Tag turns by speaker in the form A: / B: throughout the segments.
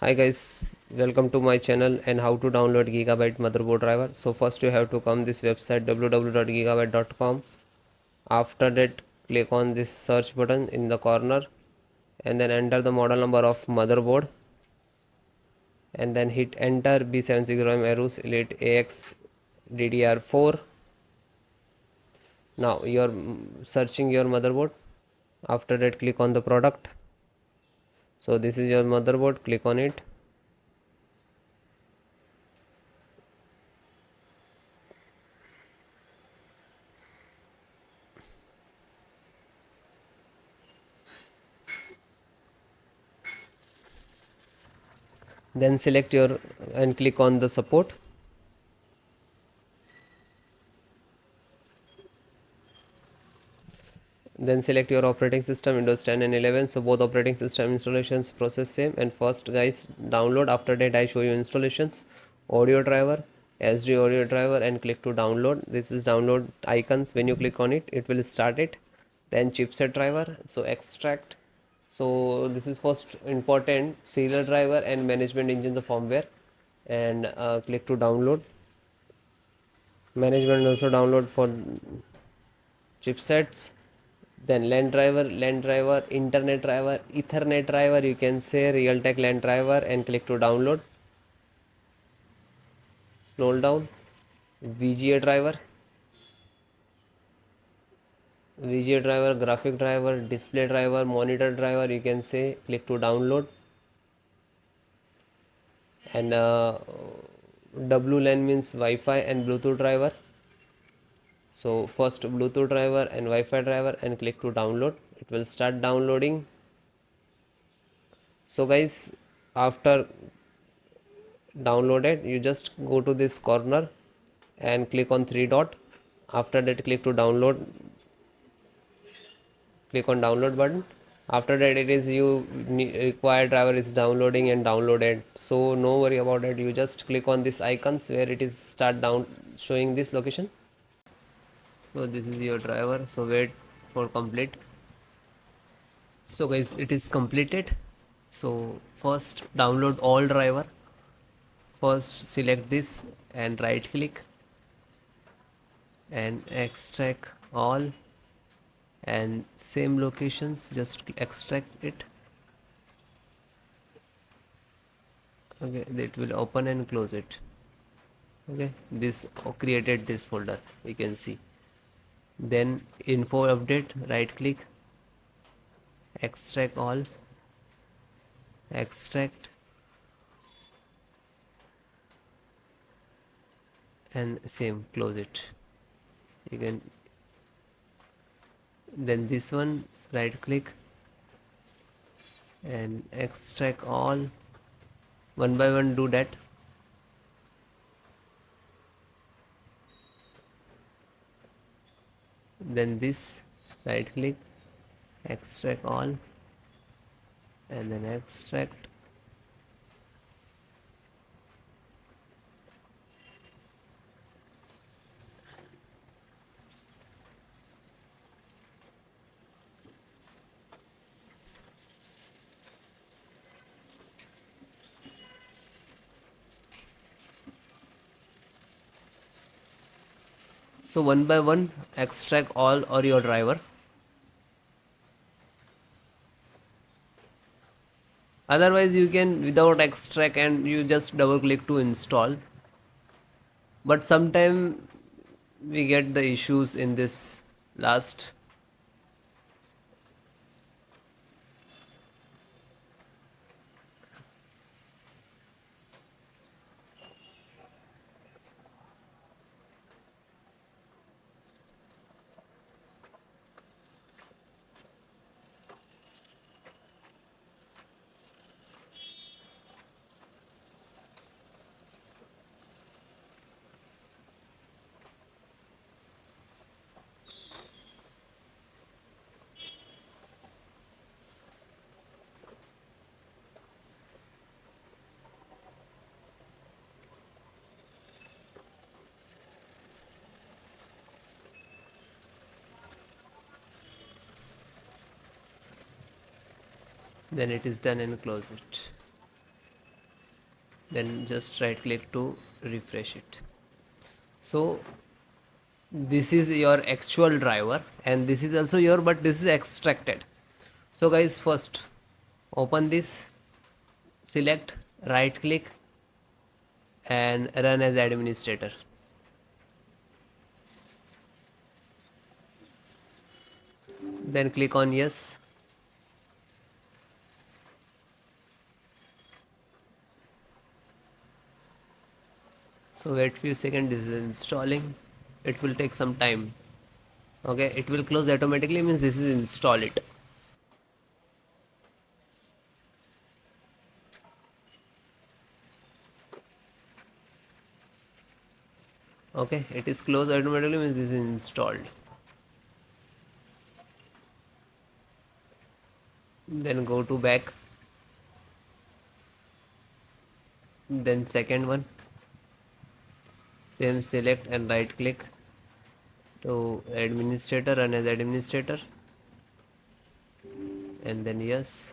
A: Hi guys, welcome to my channel and how to download Gigabyte motherboard driver. So first you have to come this website www.gigabyte.com. After that click on this search button in the corner and then enter the model number of motherboard and then hit enter B760M AORUS Elite AX DDR4. Now you're searching your motherboard. After that click on the product. So this is your motherboard, click on it. Then select your and click on the support. Then select your operating system Windows 10 and 11. So both operating system installations process same. And first guys download. After that I show you installations. Audio driver, SD audio driver, and click to download. This is download icons. When you click on it, it will start it. Then chipset driver, so extract. So this is first important serial driver and management engine the firmware. And click to download. Management also download for chipsets. Then LAN driver, internet driver, ethernet driver, you can say Realtek LAN driver, and click to download. Scroll down. VGA driver, graphic driver, display driver, monitor driver, you can say click to download. And WLAN means Wi-Fi and Bluetooth driver. So first Bluetooth driver and Wi-Fi driver, and click to download. It will start downloading. So guys, after downloaded, you just go to this corner and click on three dot. After that click to download, click on download button. After that it is you required driver is downloading and downloaded, so no worry about it. You just click on this icons where it is start down showing this location. So this is your driver, so wait for complete. So guys, it is completed. So first download all driver. First select this and right click and extract all, and same locations just extract it. Okay, it will open and close it. Okay, this created this folder, we can see. Then info update, right click, extract all, extract, and same close it. You can then this one right click and extract all, one by one do that. Then this right click, extract all, and then extract. So one by one extract all or your driver. Otherwise you can without extract and you just double click to install. But sometime we get the issues in this last. Then it is done and close it. then just right click to refresh it. So this is your actual driver and this is also your, but this is extracted. So guys, first open this, select, right click and run as administrator. Then click on yes. So wait few seconds, this is installing, it will take some time. Okay, it will close automatically, means this is install it. Okay, it is closed automatically, means this is installed. Then go to back, then second one, same, select and right click to administrator, run as administrator, and then yes.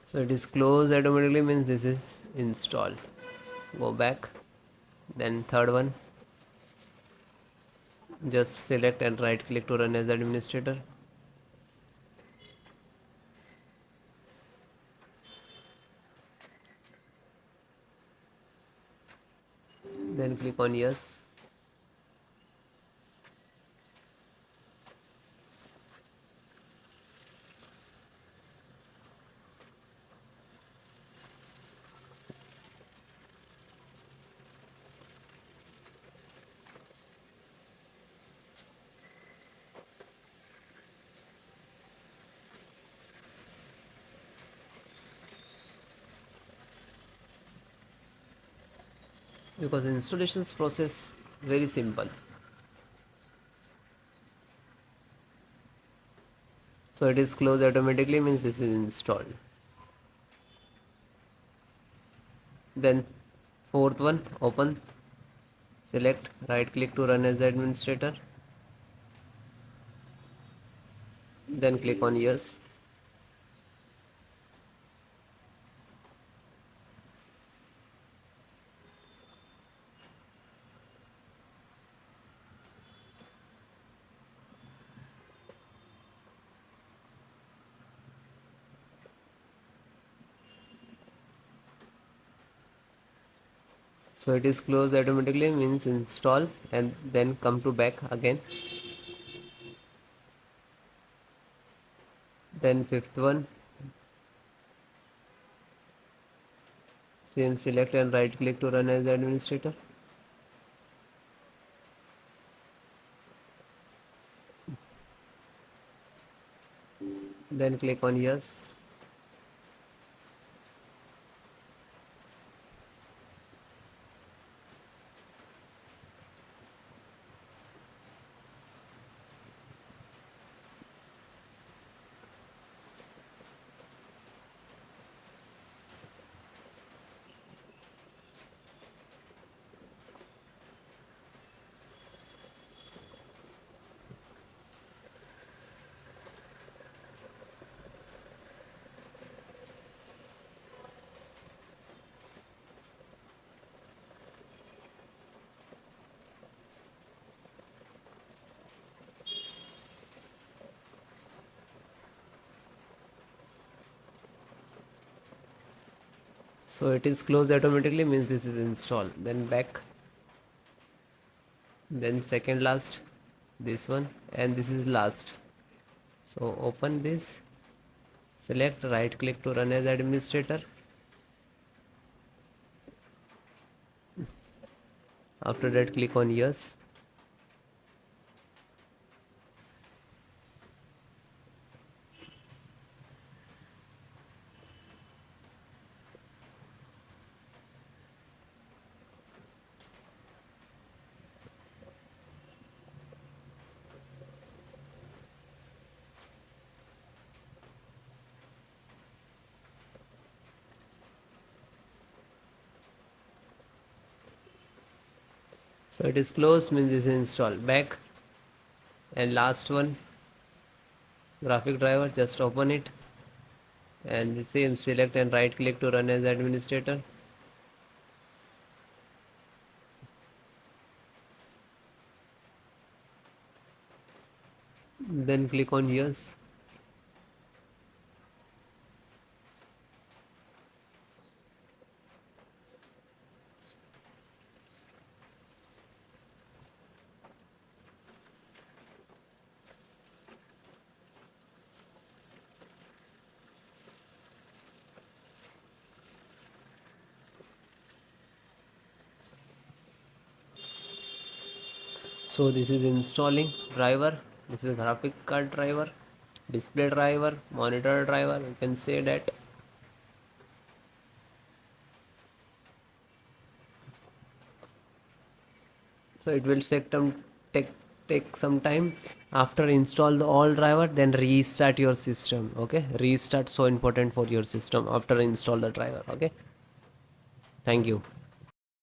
A: So it is closed automatically, means this is installed. Go back, then third one, just select and right click to run as administrator. Then click on yes. Because installations process very simple. So it is closed automatically, means this is installed. Then fourth one, open, select, right click to run as administrator, then click on yes. So it is closed automatically, means install, and then come to back again. Then fifth one, same, select and right click to run as administrator, then click on yes. So it is closed automatically, means this is installed. Then back, then second last, this one, and this is last. So open this, select, right click to run as administrator. After that, click on yes. So it is closed, means this is installed. Back, and last one, graphic driver, just open it, and the same, select and right click to run as administrator. Then click on yes. So this is installing driver, this is graphic card driver, display driver, monitor driver, you can say that. So it will take take some time. After install the all driver, then restart your system. Okay, restart so important for your system after install the driver. Okay, thank you.